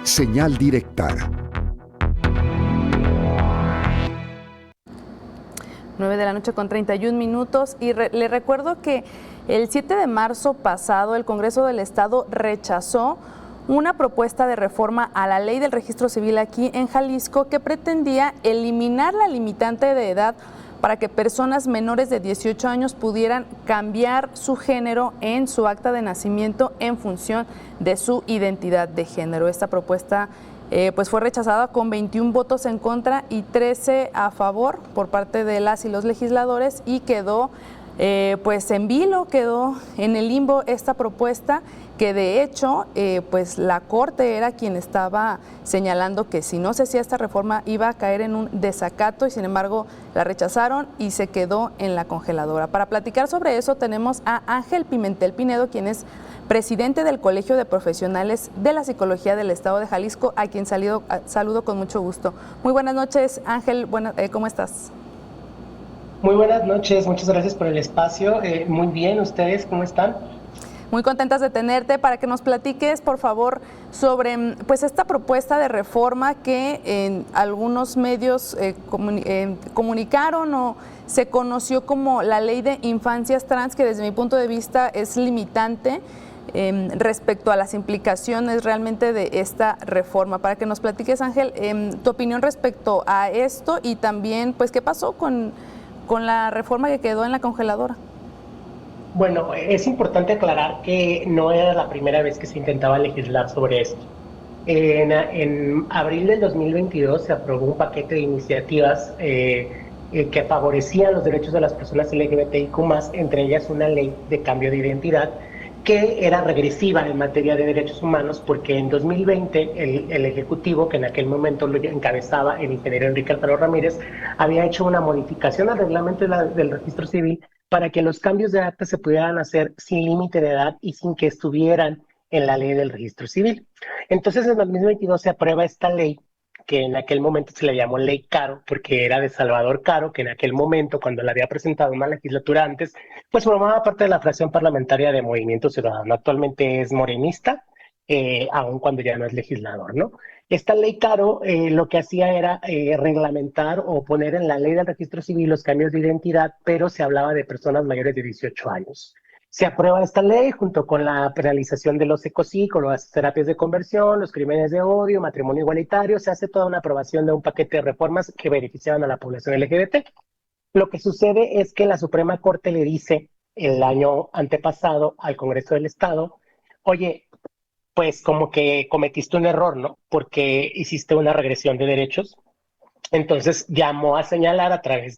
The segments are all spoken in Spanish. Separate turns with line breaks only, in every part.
Señal directa.
9:31 y le recuerdo que el 7 de marzo pasado el Congreso del Estado rechazó una propuesta de reforma a la ley del registro civil aquí en Jalisco que pretendía eliminar la limitante de edad para que personas menores de 18 años pudieran cambiar su género en su acta de nacimiento en función de su identidad de género. Esta propuesta pues fue rechazada con 21 votos en contra y 13 a favor por parte de las y los legisladores y quedó pues en vilo, quedó en el limbo esta propuesta que de hecho pues la Corte era quien estaba señalando que si no se hacía esta reforma iba a caer en un desacato y sin embargo la rechazaron y se quedó en la congeladora. Para platicar sobre eso tenemos a Ángel Pimentel Pinedo, quien es presidente del Colegio de Profesionales de la Psicología del Estado de Jalisco, a quien saludo con mucho gusto. Muy buenas noches, Ángel, ¿cómo estás?
Muy buenas noches, muchas gracias por el espacio. Muy bien, ¿ustedes cómo están?
Muy contentas de tenerte para que nos platiques, por favor, sobre pues esta propuesta de reforma que en algunos medios comunicaron o se conoció como la Ley de Infancias Trans, que desde mi punto de vista es limitante respecto a las implicaciones realmente de esta reforma. Para que nos platiques, Ángel, tu opinión respecto a esto y también pues qué pasó con la reforma que quedó en la congeladora.
Bueno, es importante aclarar que no era la primera vez que se intentaba legislar sobre esto. En abril del 2022 se aprobó un paquete de iniciativas que favorecían los derechos de las personas LGBTIQ+, entre ellas una ley de cambio de identidad que era regresiva en materia de derechos humanos porque en 2020 el Ejecutivo, que en aquel momento lo encabezaba el ingeniero Enrique Alfaro Ramírez, había hecho una modificación al reglamento del registro civil para que los cambios de acta se pudieran hacer sin límite de edad y sin que estuvieran en la ley del registro civil. Entonces en 2022 se aprueba esta ley que en aquel momento se le llamó Ley Caro, porque era de Salvador Caro, que en aquel momento, cuando la había presentado una legislatura antes, pues formaba parte de la fracción parlamentaria de Movimiento Ciudadano. Actualmente es morenista, aun cuando ya no es legislador, ¿no? Esta Ley Caro lo que hacía era reglamentar o poner en la ley del registro civil los cambios de identidad, pero se hablaba de personas mayores de 18 años. Se aprueba esta ley junto con la penalización de los ecociclos, las terapias de conversión, los crímenes de odio, matrimonio igualitario. Se hace toda una aprobación de un paquete de reformas que beneficiaban a la población LGBT. Lo que sucede es que la Suprema Corte le dice el año antepasado al Congreso del Estado, oye, pues como que cometiste un error, ¿no? Porque hiciste una regresión de derechos. Entonces llamó a señalar a través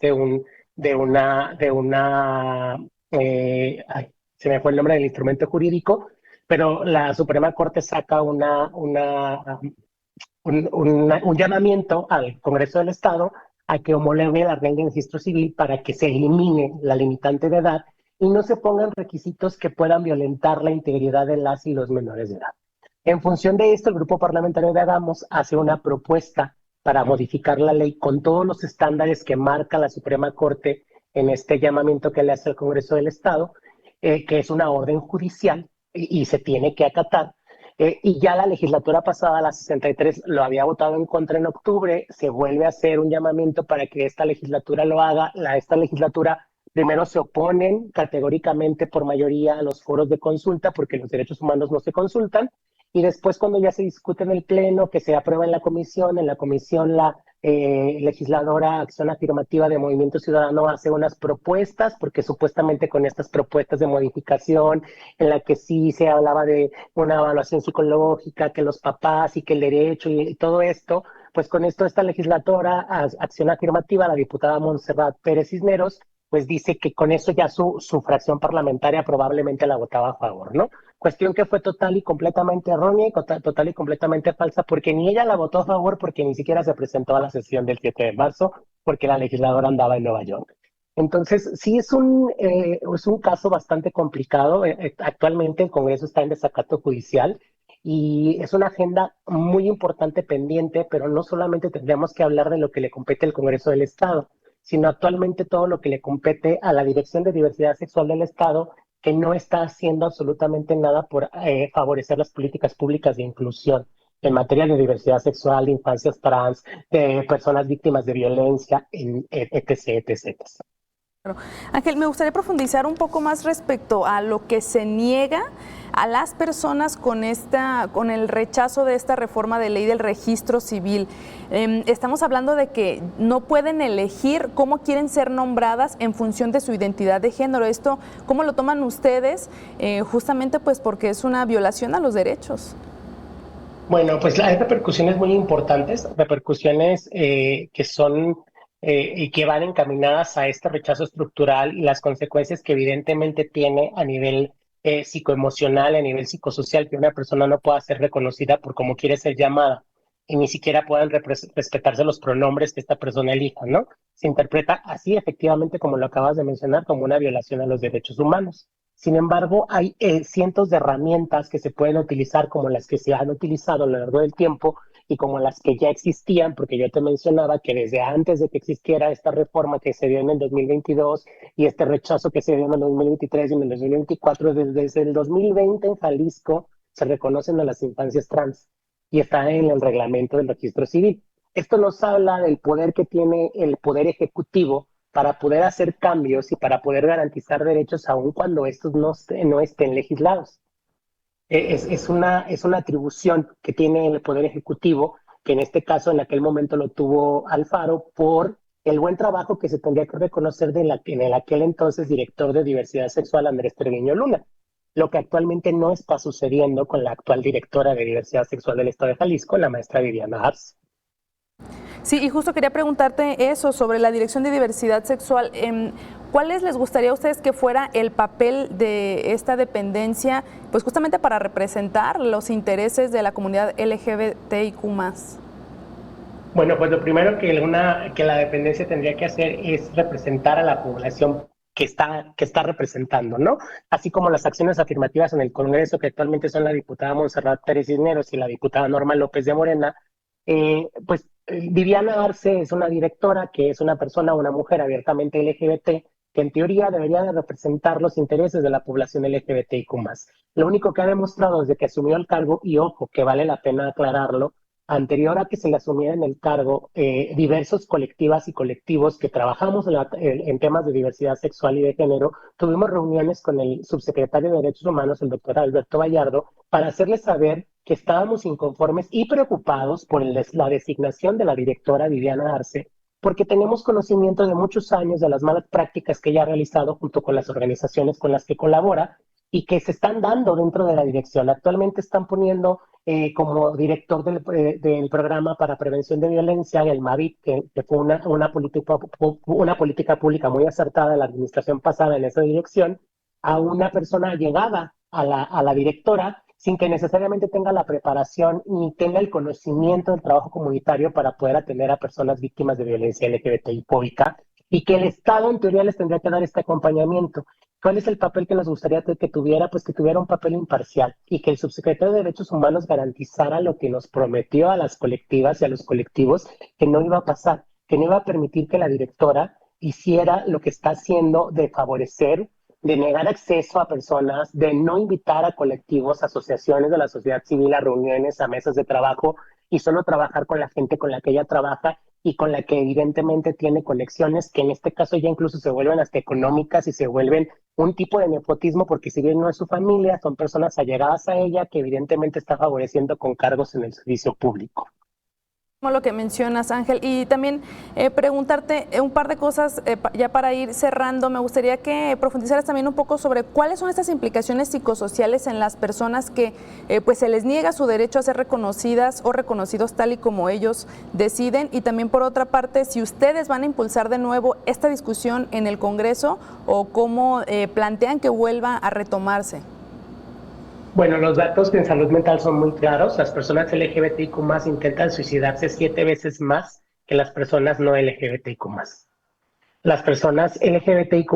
ay, se me fue el nombre del instrumento jurídico, pero la Suprema Corte saca un llamamiento al Congreso del Estado a que homologue la ley de registro civil para que se elimine la limitante de edad y no se pongan requisitos que puedan violentar la integridad de las y los menores de edad. En función de esto, el Grupo Parlamentario de Hagamos hace una propuesta para modificar la ley con todos los estándares que marca la Suprema Corte en este llamamiento que le hace el Congreso del Estado, que es una orden judicial y se tiene que acatar. Y ya la legislatura pasada, la 63, lo había votado en contra en octubre, se vuelve a hacer un llamamiento para que esta legislatura lo haga. Esta legislatura primero se oponen categóricamente por mayoría a los foros de consulta porque los derechos humanos no se consultan, y después cuando ya se discute en el Pleno, que se aprueba en la comisión la legisladora Acción Afirmativa de Movimiento Ciudadano hace unas propuestas, porque supuestamente con estas propuestas de modificación, en la que sí se hablaba de una evaluación psicológica, que los papás y que el derecho y todo esto, pues con esto esta legisladora Acción Afirmativa, la diputada Montserrat Pérez Cisneros, pues dice que con eso ya su fracción parlamentaria probablemente la votaba a favor, ¿no? Cuestión que fue total y completamente errónea y total y completamente falsa, porque ni ella la votó a favor, porque ni siquiera se presentó a la sesión del 7 de marzo, porque la legisladora andaba en Nueva York. Entonces, sí es un caso bastante complicado. Actualmente el Congreso está en desacato judicial y es una agenda muy importante pendiente, pero no solamente tendríamos que hablar de lo que le compete al Congreso del Estado, sino actualmente todo lo que le compete a la Dirección de Diversidad Sexual del Estado, que no está haciendo absolutamente nada por favorecer las políticas públicas de inclusión. en materia de diversidad sexual, de infancias trans, de personas víctimas de violencia, etc, etc.
Ángel, me gustaría profundizar un poco más respecto a lo que se niega a las personas con el rechazo de esta reforma de ley del registro civil. Estamos hablando de que no pueden elegir cómo quieren ser nombradas en función de su identidad de género. ¿Esto cómo lo toman ustedes? Justamente pues porque es una violación a los derechos.
Bueno, pues hay repercusiones muy importantes, repercusiones que son y que van encaminadas a este rechazo estructural y las consecuencias que evidentemente tiene a nivel psicoemocional, a nivel psicosocial, que una persona no pueda ser reconocida por cómo quiere ser llamada y ni siquiera puedan respetarse los pronombres que esta persona elija, ¿no? Se interpreta así, efectivamente, como lo acabas de mencionar, como una violación a los derechos humanos. Sin embargo, hay cientos de herramientas que se pueden utilizar, como las que se han utilizado a lo largo del tiempo y como las que ya existían, porque yo te mencionaba que desde antes de que existiera esta reforma que se dio en el 2022 y este rechazo que se dio en el 2023 y en el 2024, desde el 2020 en Jalisco se reconocen a las infancias trans y está en el reglamento del registro civil. Esto nos habla del poder que tiene el poder ejecutivo para poder hacer cambios y para poder garantizar derechos aun cuando estos no estén legislados. Es una atribución que tiene el Poder Ejecutivo, que en este caso en aquel momento lo tuvo Alfaro por el buen trabajo que se tendría que reconocer en el aquel entonces director de diversidad sexual Andrés Treviño Luna, lo que actualmente no está sucediendo con la actual directora de diversidad sexual del Estado de Jalisco, la maestra Viviana Arce.
Sí, y justo quería preguntarte eso sobre la Dirección de Diversidad Sexual. ¿Cuáles les gustaría a ustedes que fuera el papel de esta dependencia, pues justamente para representar los intereses de la comunidad LGBTIQ+?
Bueno, pues lo primero que la dependencia tendría que hacer es representar a la población que está representando, ¿no? Así como las acciones afirmativas en el Congreso, que actualmente son la diputada Montserrat Pérez Cisneros y la diputada Norma López de Morena, Viviana Arce es una directora que es una persona, una mujer abiertamente LGBT, que en teoría debería de representar los intereses de la población LGBTIQ+. Lo único que ha demostrado desde que asumió el cargo, y ojo, que vale la pena aclararlo, anterior a que se le asumiera en el cargo, diversos colectivas y colectivos que trabajamos en temas de diversidad sexual y de género, tuvimos reuniones con el subsecretario de Derechos Humanos, el doctor Alberto Vallardo, para hacerle saber que estábamos inconformes y preocupados por la designación de la directora Viviana Arce, porque tenemos conocimiento de muchos años de las malas prácticas que ella ha realizado junto con las organizaciones con las que colabora y que se están dando dentro de la dirección. Actualmente están poniendo como director del programa para prevención de violencia, el MAVIT, que fue una política pública muy acertada de la administración pasada en esa dirección, a una persona llegada a la directora sin que necesariamente tenga la preparación ni tenga el conocimiento del trabajo comunitario para poder atender a personas víctimas de violencia LGBTI fóbica y que el Estado en teoría les tendría que dar este acompañamiento. ¿Cuál es el papel que nos gustaría que tuviera? Pues que tuviera un papel imparcial y que el subsecretario de Derechos Humanos garantizara lo que nos prometió a las colectivas y a los colectivos que no iba a pasar, que no iba a permitir que la directora hiciera lo que está haciendo de favorecer, de negar acceso a personas, de no invitar a colectivos, asociaciones de la sociedad civil a reuniones, a mesas de trabajo y solo trabajar con la gente con la que ella trabaja y con la que evidentemente tiene conexiones que en este caso ya incluso se vuelven hasta económicas y se vuelven un tipo de nepotismo porque si bien no es su familia, son personas allegadas a ella que evidentemente está favoreciendo con cargos en el servicio público.
Lo que mencionas, Ángel, y también preguntarte un par de cosas ya para ir cerrando. Me gustaría que profundizaras también un poco sobre cuáles son estas implicaciones psicosociales en las personas que pues se les niega su derecho a ser reconocidas o reconocidos tal y como ellos deciden, y también por otra parte si ustedes van a impulsar de nuevo esta discusión en el Congreso o cómo plantean que vuelva a retomarse.
Bueno, los datos en salud mental son muy claros. Las personas LGBTIQ+ intentan suicidarse 7 veces más que las personas no LGBTIQ+. Las personas LGBTIQ+,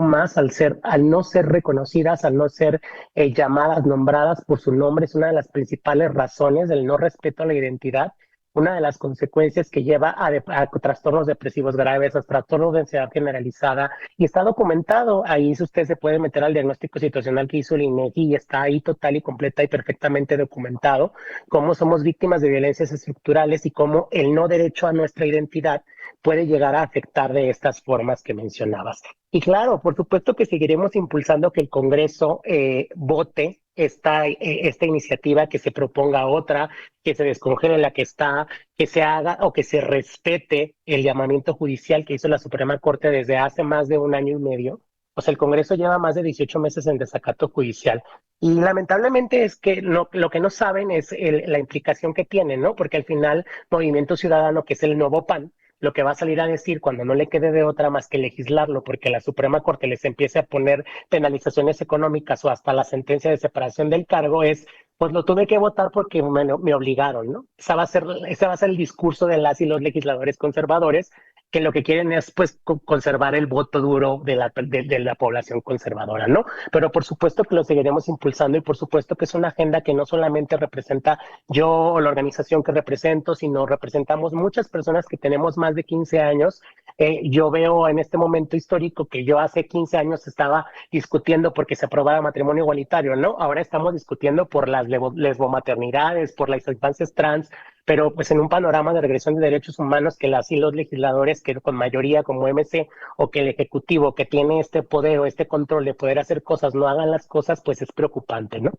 al no ser reconocidas, al no ser llamadas, nombradas por su nombre, es una de las principales razones del no respeto a la identidad. una de las consecuencias que lleva a trastornos depresivos graves, a trastornos de ansiedad generalizada, y está documentado. Ahí si usted se puede meter al diagnóstico situacional que hizo el INEGI y está ahí total y completa y perfectamente documentado cómo somos víctimas de violencias estructurales y cómo el no derecho a nuestra identidad puede llegar a afectar de estas formas que mencionabas. Y claro, por supuesto que seguiremos impulsando que el Congreso vote esta iniciativa, que se proponga otra, que se descongele la que está, que se haga o que se respete el llamamiento judicial que hizo la Suprema Corte desde hace más de un año y medio. O sea, el Congreso lleva más de 18 meses en desacato judicial. Y lamentablemente es que lo que no saben es la implicación que tiene, ¿no? Porque al final Movimiento Ciudadano, que es el nuevo PAN, lo que va a salir a decir cuando no le quede de otra más que legislarlo, porque la Suprema Corte les empiece a poner penalizaciones económicas o hasta la sentencia de separación del cargo, es, pues lo tuve que votar porque me obligaron, ¿no? Ese va a ser el discurso de las y los legisladores conservadores, que lo que quieren es pues conservar el voto duro de la población conservadora, ¿no? Pero por supuesto que lo seguiremos impulsando, y por supuesto que es una agenda que no solamente representa yo o la organización que represento, sino representamos muchas personas que tenemos más de 15 años. Yo veo en este momento histórico que yo hace 15 años estaba discutiendo porque se aprobara matrimonio igualitario, ¿no? Ahora estamos discutiendo por las lesbomaternidades, por las infancias trans, pero pues en un panorama de regresión de derechos humanos, que las y los legisladores, que con mayoría como MC, o que el Ejecutivo, que tiene este poder o este control de poder hacer cosas, no hagan las cosas, pues es preocupante, ¿no?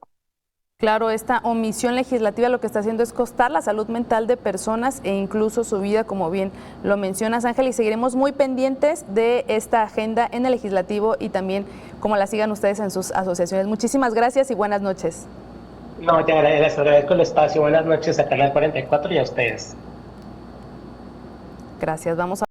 Claro, esta omisión legislativa lo que está haciendo es costar la salud mental de personas e incluso su vida, como bien lo mencionas, Ángel, y seguiremos muy pendientes de esta agenda en el legislativo y también cómo la sigan ustedes en sus asociaciones. Muchísimas gracias y buenas noches.
No, te agradezco el espacio. Buenas noches a Canal 44 y a ustedes.
Gracias, vamos a